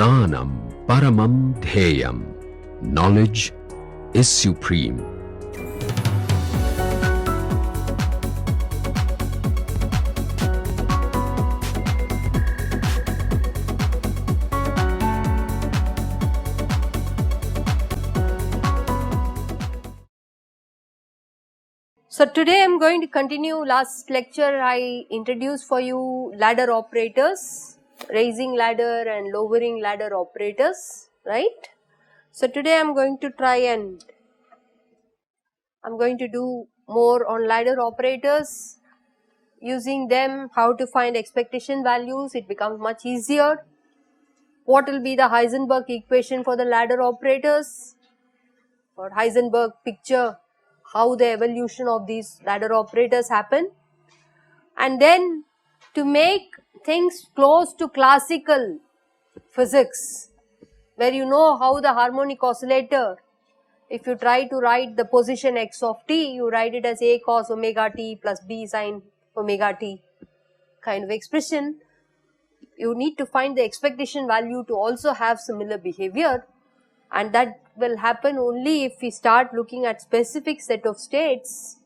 Jnanam Paramam Dheyam. Knowledge is supreme. So today I am going to continue. Last lecture I introduced for you ladder operators, raising ladder and lowering ladder operators, right? So today I am going to try and I am going to do more on ladder operators. Using them, how to find expectation values, it becomes much easier. What will be the Heisenberg equation for the ladder operators, or Heisenberg picture, how the evolution of these ladder operators happen, and then to make things close to classical physics, where you know how the harmonic oscillator, if you try to write the position x of t, you write it as a cos omega t plus b sin omega t kind of expression. You need to find the expectation value to also have similar behavior, and that will happen only if we start looking at specific set of states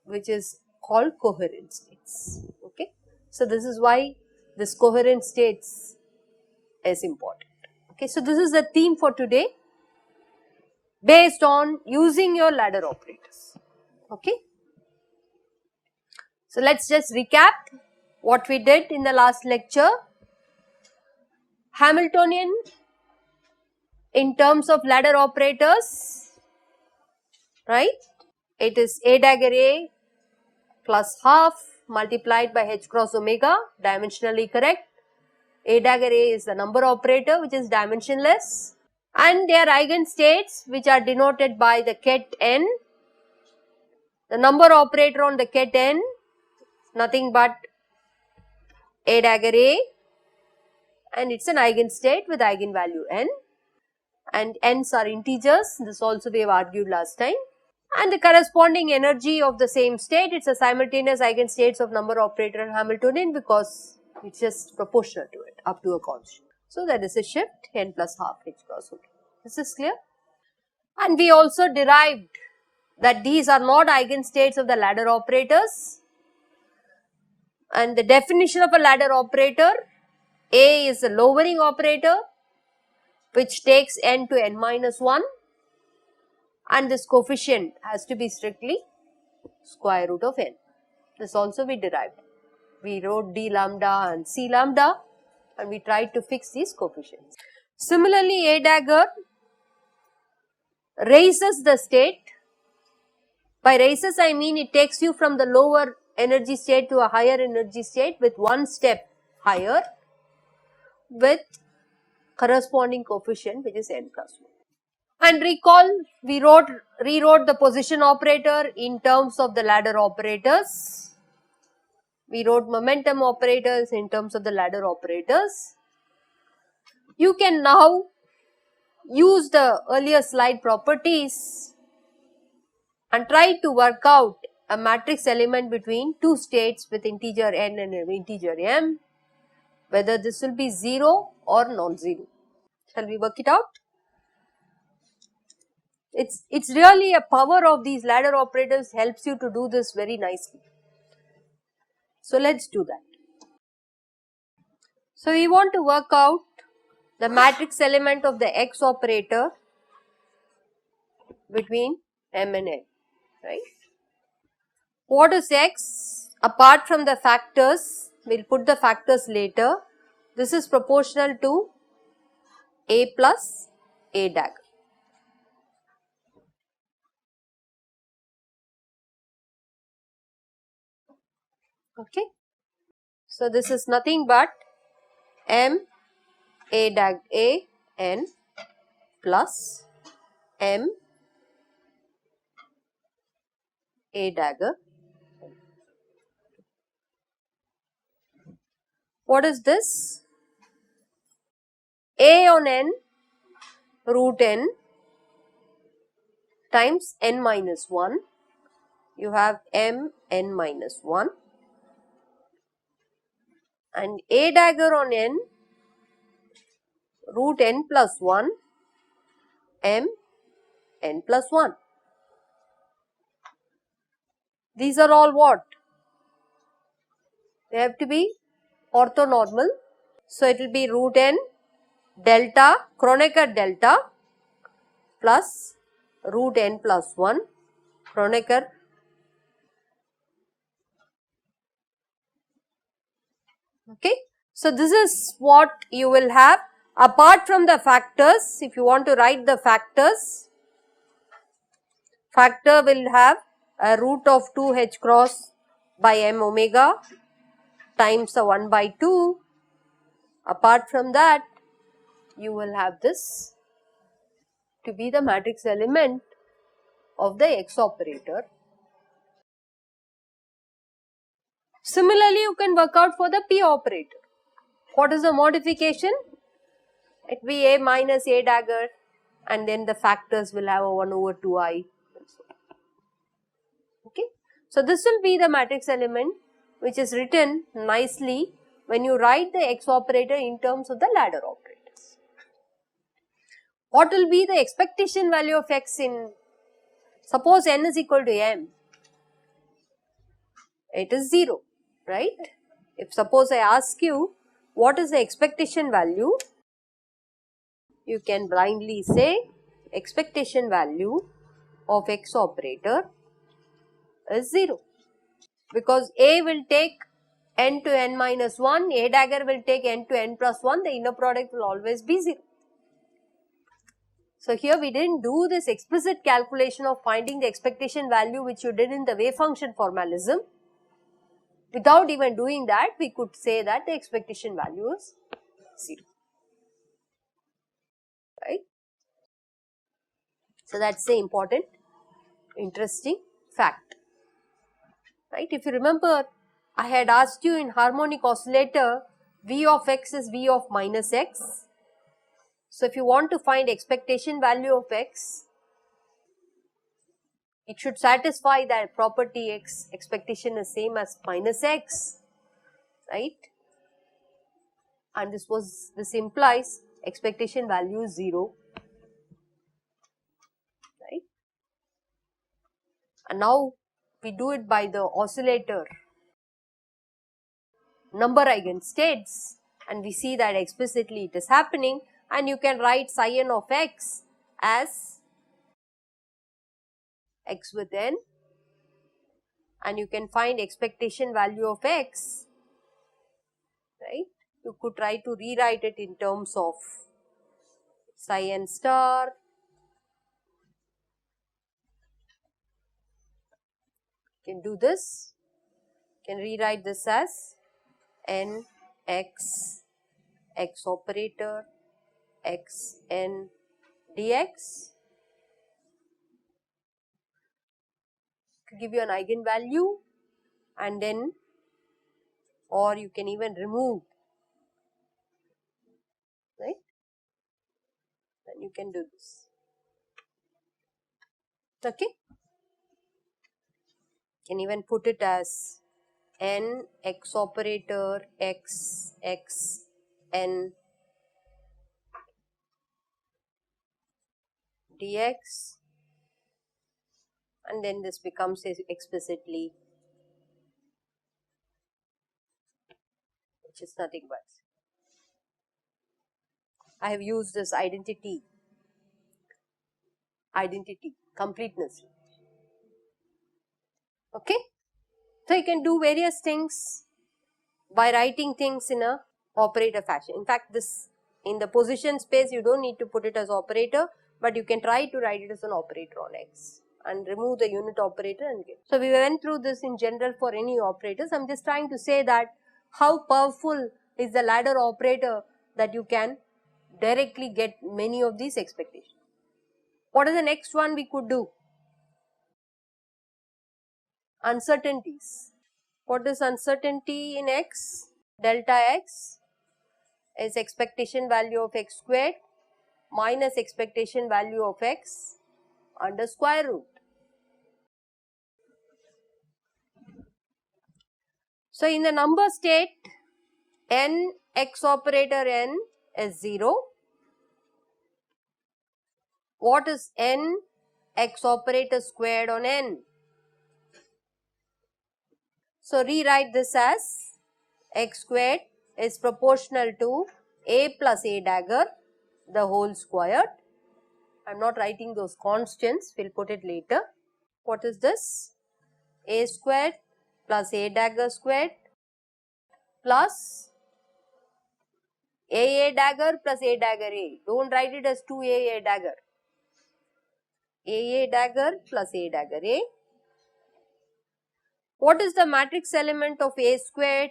which is called coherent states. Okay. So this is why this coherent states is important. Okay. So this is the theme for today based on using your ladder operators. Okay. So let's just recap what we did in the last lecture. Hamiltonian in terms of ladder operators, right? It is A dagger A plus half multiplied by h cross omega, dimensionally correct. A dagger A is the number operator which is dimensionless, and their eigenstates which are denoted by the ket n. The number operator on the ket n, nothing but A dagger A, and it's an eigenstate with eigenvalue n, and n's are integers. This also we have argued last time. And the corresponding energy of the same state, it's a simultaneous eigenstates of number operator and Hamiltonian, because it's just proportional to it up to a constant. So that is a shift n plus half h cross omega. This is clear. And we also derived that these are not eigenstates of the ladder operators, and the definition of a ladder operator, A is a lowering operator which takes n to n minus 1, and this coefficient has to be strictly square root of n. This also we derived. We wrote d lambda and c lambda, and we tried to fix these coefficients. Similarly, A dagger raises the state. By raises I mean it takes you from the lower energy state to a higher energy state with one step higher with corresponding coefficient which is n plus 1. And recall, we rewrote the position operator in terms of the ladder operators. We wrote momentum operators in terms of the ladder operators. You can now use the earlier slide properties and try to work out a matrix element between two states with integer n and integer m, whether this will be 0 or non-zero. Shall we work it out? It's really a power of these ladder operators helps you to do this very nicely. So let's do that. So we want to work out the matrix element of the x operator between m and n, right? What is x? Apart from the factors, we'll put the factors later. This is proportional to A plus A dagger. Okay. So this is nothing but m A dag A n plus m A dagger. What is this? A on n root n times n minus 1. You have m n minus 1, and A dagger on n root n plus 1 m n plus 1. These are all what? They have to be orthonormal. So, it will be root n delta Kronecker delta plus root n plus 1 Kronecker. Okay. So, this is what you will have apart from the factors. If you want to write the factors, factor will have a root of 2 h cross by m omega times the 1 by 2. Apart from that, you will have this to be the matrix element of the X operator. Similarly, you can work out for the P operator. What is the modification? It will be A minus A dagger and then the factors will have a 1 over 2i. Okay. So, this will be the matrix element which is written nicely when you write the X operator in terms of the ladder operators. What will be the expectation value of X in, suppose n is equal to m, it is 0, right? If suppose I ask you what is the expectation value, you can blindly say expectation value of X operator is 0, because A will take n to n minus 1, A dagger will take n to n plus 1, the inner product will always be 0. So, here we did not do this explicit calculation of finding the expectation value which you did in the wave function formalism. Without even doing that, we could say that the expectation value is 0, right. So, that is the important interesting fact, right. If you remember, I had asked you in harmonic oscillator V of x is V of minus x. So, if you want to find expectation value of x, it should satisfy that property x expectation is same as minus x, right, and this implies expectation value is 0, right. And now we do it by the oscillator number eigenstates and we see that explicitly it is happening, and you can write psi n of x as x with n, and you can find expectation value of x, right. You could try to rewrite it in terms of psi n star can do this, can rewrite this as n x x operator x n dx, to give you an eigenvalue, and then or you can even remove, right, then you can do this, okay. Can even put it as n x operator x x n dx, and then this becomes explicitly, which is nothing but, I have used this identity completeness, okay. So, you can do various things by writing things in a operator fashion. In fact, this in the position space you do not need to put it as operator, but you can try to write it as an operator on x and remove the unit operator and get. So, we went through this in general for any operators. I am just trying to say that how powerful is the ladder operator that you can directly get many of these expectations. What is the next one we could do? Uncertainties. What is uncertainty in x? Delta x is expectation value of x squared minus expectation value of x under square root. So, in the number state n x operator n is 0 what is n x operator squared on n? So rewrite this as x squared is proportional to a plus a dagger the whole squared. I am not writing those constants, we will put it later. What is this? A squared plus a dagger squared plus a dagger plus a dagger a. Don't write it as 2a dagger. A dagger plus a dagger a. What is the matrix element of a squared?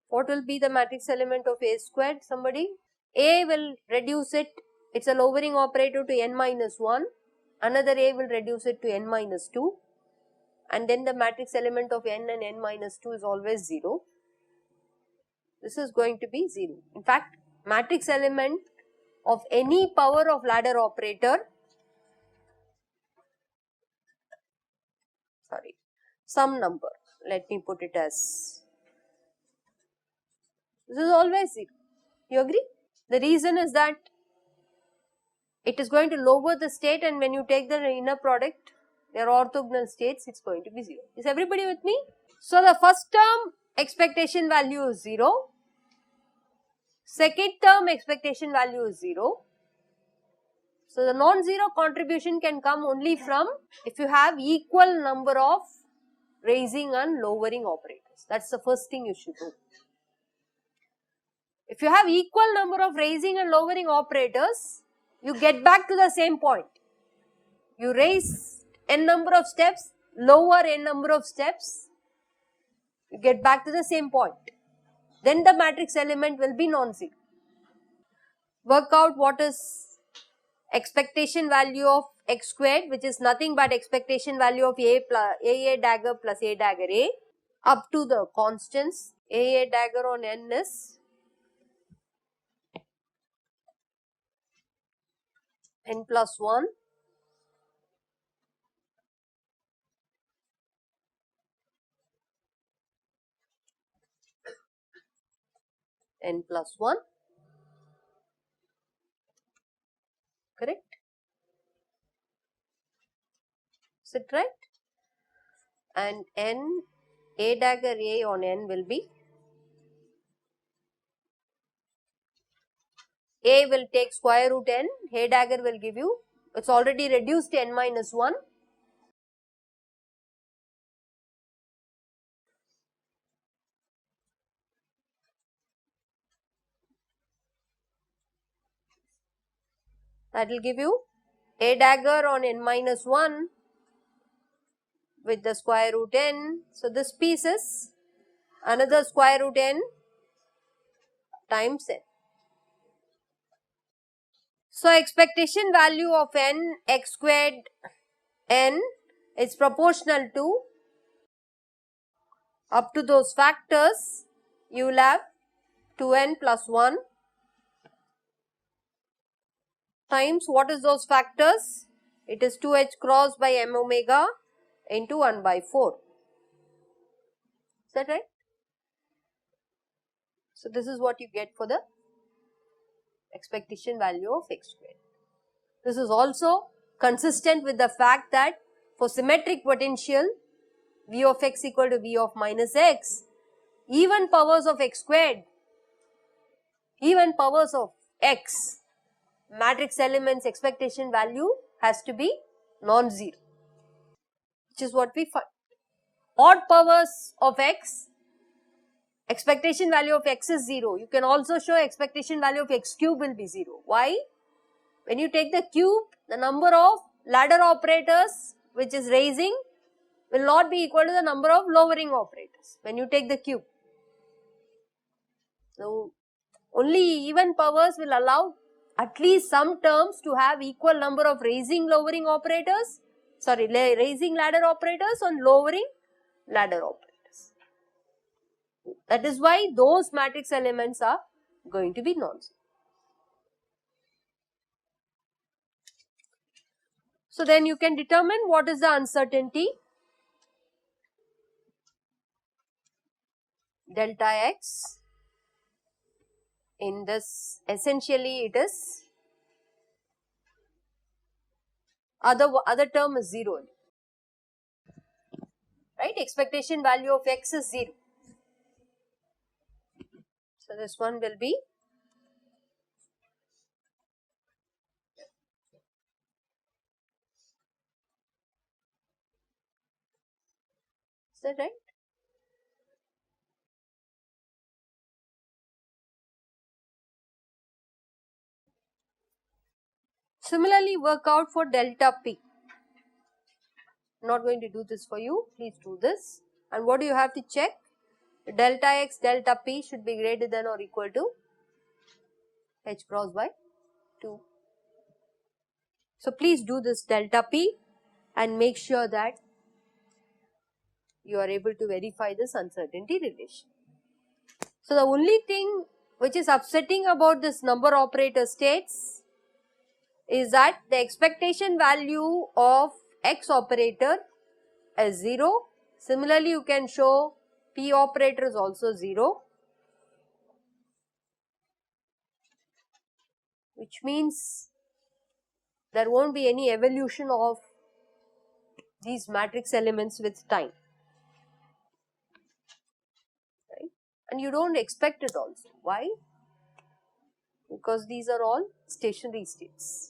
What will be the matrix element of a squared? Somebody? A will reduce it, it's a lowering operator, to n minus 1. Another A will reduce it to n minus 2. And then the matrix element of n and n minus 2 is always 0. This is going to be 0. In fact, matrix element of any power of ladder operator, some number, let me put it as, this is always 0. You agree? The reason is that it is going to lower the state, and when you take the inner product, their orthogonal states, it is going to be 0. Is everybody with me? So, the first term expectation value is 0, second term expectation value is 0. So, the non-zero contribution can come only from if you have equal number of raising and lowering operators. That is the first thing you should do. If you have equal number of raising and lowering operators, you get back to the same point. You raise n number of steps, lower n number of steps, you get back to the same point. Then the matrix element will be non-zero. Work out what is expectation value of x squared, which is nothing but expectation value of a dagger plus a dagger a, up to the constants. A dagger on n is n plus 1, n plus 1, correct? Is it right? And n, a dagger a on n will be, a will take square root n, a dagger will give you, it is already reduced to n minus 1. That will give you a dagger on n minus 1 with the square root n. So, this piece is another square root n times n. So, expectation value of n x squared n is proportional to, up to those factors, you will have 2n plus 1 times, what is those factors? It is 2h cross by m omega into 1 by 4. Is that right? So, this is what you get for the expectation value of x squared. This is also consistent with the fact that for symmetric potential V of x equal to V of minus x, even powers of x squared, even powers of x, matrix elements expectation value has to be non-zero, which is what we find. Odd powers of x, expectation value of x is 0. You can also show expectation value of x cube will be 0. Why? When you take the cube, the number of ladder operators which is raising will not be equal to the number of lowering operators when you take the cube. So, only even powers will allow at least some terms to have equal number of raising lowering operators, raising ladder operators and lowering ladder operators. That is why those matrix elements are going to be non-zero. So, then you can determine what is the uncertainty delta x. In this, essentially it is other term is 0, right? Expectation value of x is 0. So this one will be is that right? Similarly, work out for delta p. Not going to do this for you, please do this. And what do you have to check? Delta x, delta p should be greater than or equal to h cross by 2. So please do this delta p and make sure that you are able to verify this uncertainty relation. So the only thing which is upsetting about this number operator states is that the expectation value of x operator is 0. Similarly, you can show p operator is also 0, which means there won't be any evolution of these matrix elements with time, right? And you don't expect it also. Why? Because these are all stationary states.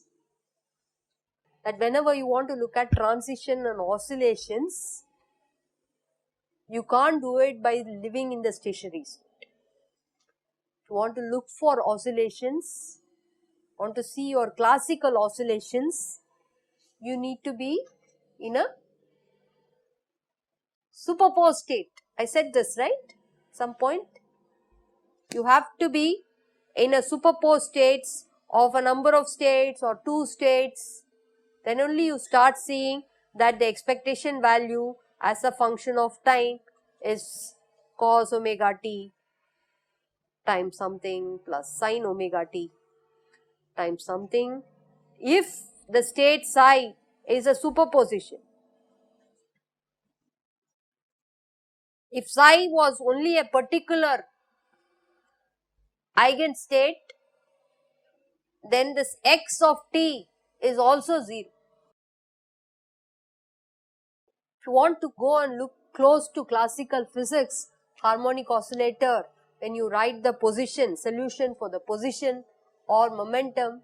That whenever you want to look at transition and oscillations, you can't do it by living in the stationary state. If you want to look for oscillations, want to see your classical oscillations, you need to be in a superposed state. I said this, right? Some point. You have to be in a superposed states of a number of states or 2 states. Then only you start seeing that the expectation value as a function of time is cos omega t times something plus sin omega t times something. If the state psi is a superposition, if psi was only a particular eigenstate, then this x of t is also 0. If you want to go and look close to classical physics, harmonic oscillator, when you write the position, solution for the position or momentum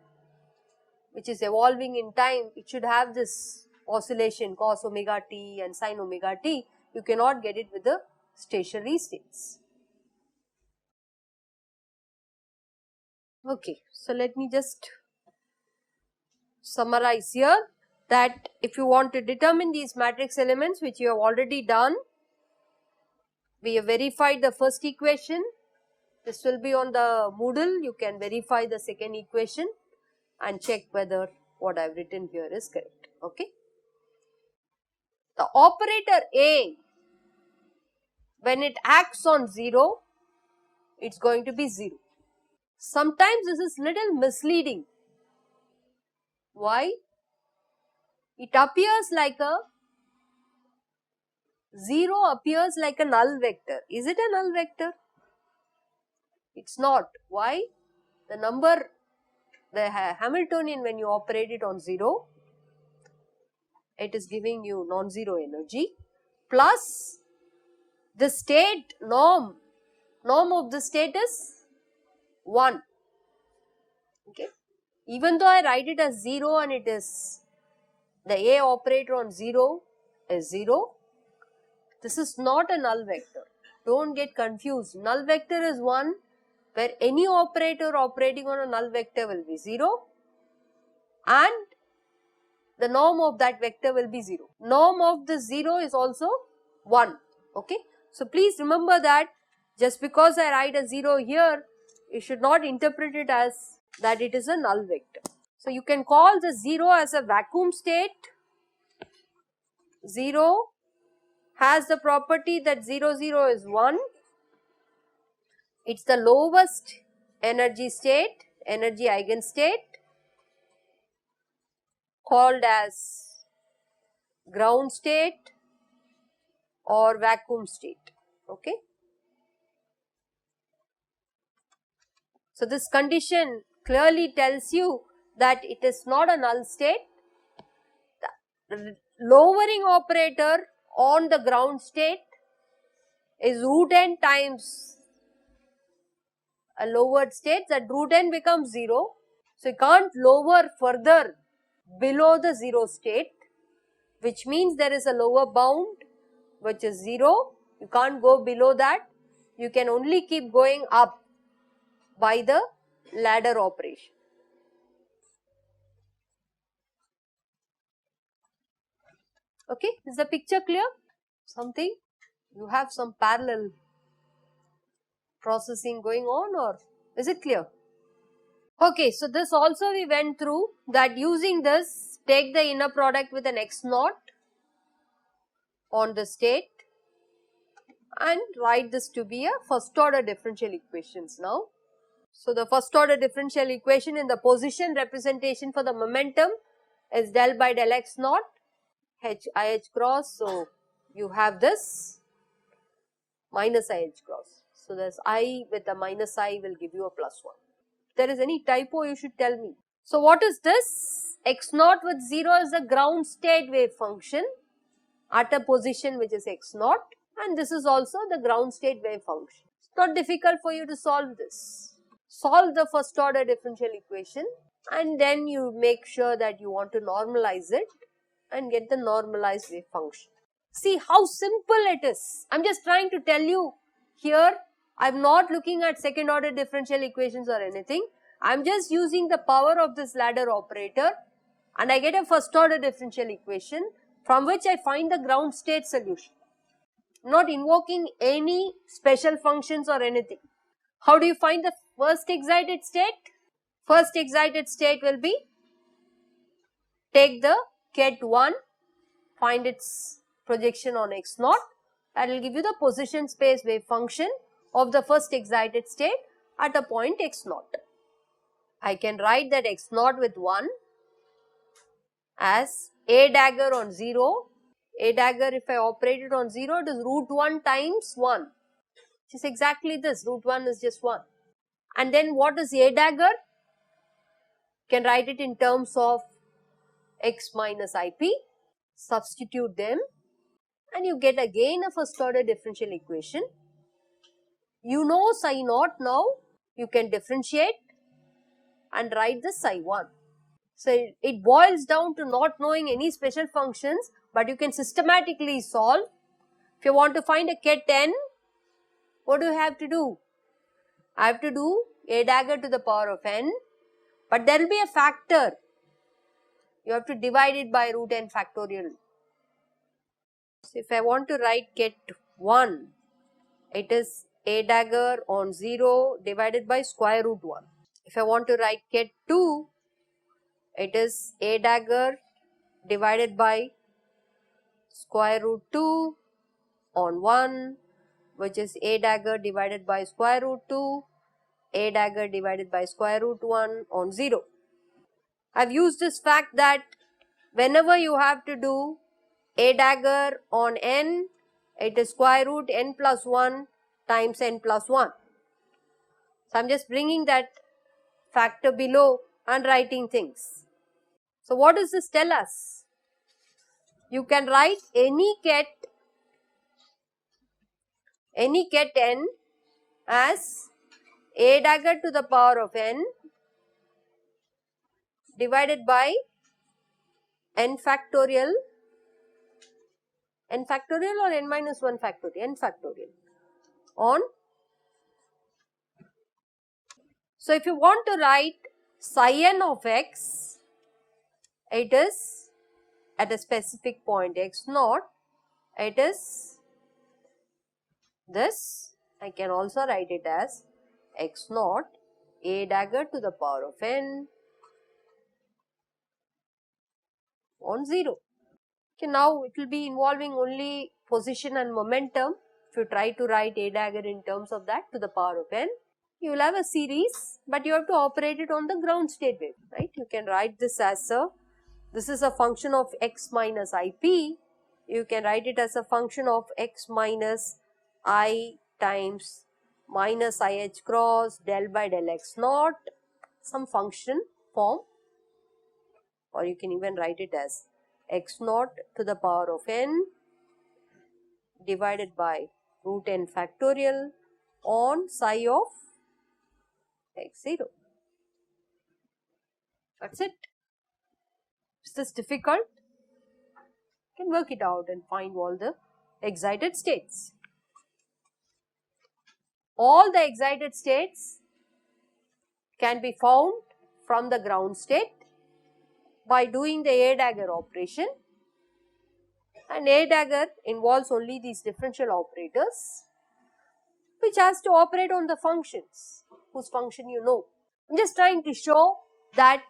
which is evolving in time, it should have this oscillation cos omega t and sin omega t. You cannot get it with the stationary states. Okay, so let me just summarize here that if you want to determine these matrix elements, which you have already done, we have verified the first equation. This will be on the Moodle. You can verify the second equation and check whether what I have written here is correct. Okay. The operator A, when it acts on 0, it is going to be 0. Sometimes this is little misleading. Why? It appears like a 0 appears like a null vector. Is it a null vector? It's not. Why? The number, the Hamiltonian, when you operate it on 0, it is giving you non-zero energy, plus the state norm of the state is 1. Okay. Even though I write it as 0 and it is the A operator on 0 is 0, this is not a null vector. Don't get confused. Null vector is 1 where any operator operating on a null vector will be 0 and the norm of that vector will be 0. Norm of the 0 is also 1. Okay. So please remember that just because I write a 0 here, you should not interpret it as that it is a null vector. So you can call the 0 as a vacuum state. 0 has the property that 0, 0 is 1. It's the lowest energy state, energy eigenstate, called as ground state or vacuum state. Okay. So this condition clearly tells you that it is not a null state. The lowering operator on the ground state is root n times a lowered state, that root n becomes 0. So, you can't lower further below the 0 state, which means there is a lower bound which is 0. You can't go below that. You can only keep going up by the ladder operation. Okay, is the picture clear? Something? You have some parallel processing going on, or is it clear? Okay, so this also we went through, that using this, take the inner product with an x naught on the state and write this to be a first order differential equations now. So, the first order differential equation in the position representation for the momentum is del by del x naught h I h cross. So, you have this minus I h cross. So, this I with a minus I will give you a plus 1. If there is any typo, you should tell me. So, what is this? X naught with 0 is the ground state wave function at a position which is x naught, and this is also the ground state wave function. It's not difficult for you to solve this. Solve the first order differential equation and then you make sure that you want to normalize it and get the normalized wave function. See how simple it is. I am just trying to tell you here, I am not looking at second order differential equations or anything. I am just using the power of this ladder operator and I get a first order differential equation from which I find the ground state solution. Not invoking any special functions or anything. How do you find the first excited state? First excited state will be, take the ket 1, find its projection on x naught, that will give you the position space wave function of the first excited state at a point x naught. I can write that x naught with 1 as a dagger on 0. A dagger, if I operate it on 0, it is root 1 times 1, which is exactly this, root 1 is just 1. And then what is a dagger? Can write it in terms of x minus ip, substitute them and you get again a first order differential equation. You know psi naught now, you can differentiate and write the psi 1. So, it boils down to not knowing any special functions, but you can systematically solve. If you want to find a ket n, what do you have to do? I have to do a dagger to the power of n, but there will be a factor. You have to divide it by root n factorial. So, if I want to write ket 1, it is a dagger on 0 divided by square root 1. If I want to write ket 2, it is a dagger divided by square root 2 on 1, which is a dagger divided by square root 2, a dagger divided by square root 1 on 0. I have used this fact that whenever you have to do a dagger on n, it is square root n plus 1 times n plus 1. So, I am just bringing that factor below and writing things. So, what does this tell us? You can write any ket n as a dagger to the power of n divided by n factorial or n minus 1 factorial, n factorial on. So, if you want to write psi n of x, it is at a specific point x naught, it is this. I can also write it as x naught a dagger to the power of n on 0. Okay, now it will be involving only position and momentum. If you try to write a dagger in terms of that to the power of n, you will have a series, but you have to operate it on the ground state wave, right? You can write this as this is a function of x minus ip. You can write it as a function of x minus I times minus I h cross del by del x naught, some function form, or you can even write it as x naught to the power of n divided by root n factorial on psi of x0. That's it. Is this difficult? You can work it out and find all the excited states. All the excited states can be found from the ground state by doing the A dagger operation, and A dagger involves only these differential operators which has to operate on the functions whose function you know. I am just trying to show that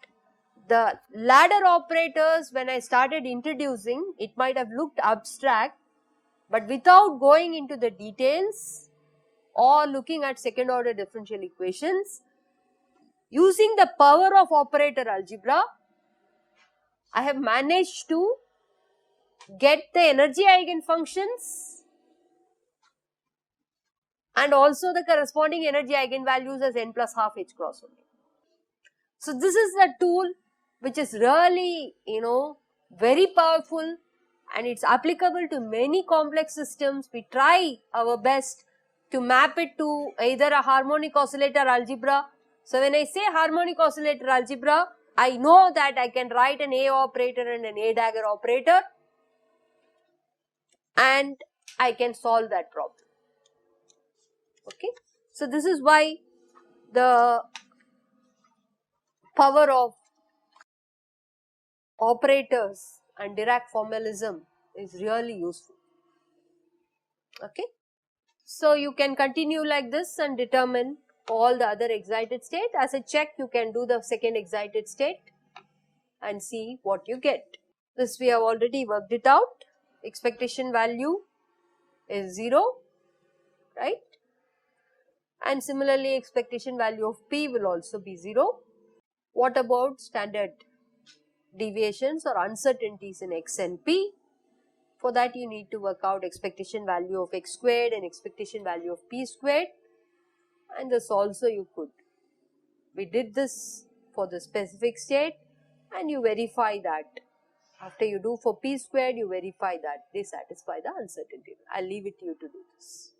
the ladder operators, when I started introducing, it might have looked abstract, but without going into the details or looking at second order differential equations, using the power of operator algebra, I have managed to get the energy eigenfunctions and also the corresponding energy eigenvalues as n plus half h cross omega. So this is the tool which is really, very powerful, and it's applicable to many complex systems. We try our best to map it to either a harmonic oscillator algebra. So when I say harmonic oscillator algebra, I know that I can write an A operator and an A dagger operator, and I can solve that problem. Okay. So this is why the power of operators and Dirac formalism is really useful. Okay. So you can continue like this and determine all the other excited state. As a check, you can do the second excited state and see what you get. This we have already worked it out. Expectation value is 0, right? And similarly, expectation value of P will also be 0. What about standard deviations or uncertainties in X and P? For that, you need to work out expectation value of X squared and expectation value of P squared, and this also you could. We did this for the specific state, and you verify that. After you do for P squared, you verify that they satisfy the uncertainty. I'll leave it to you to do this.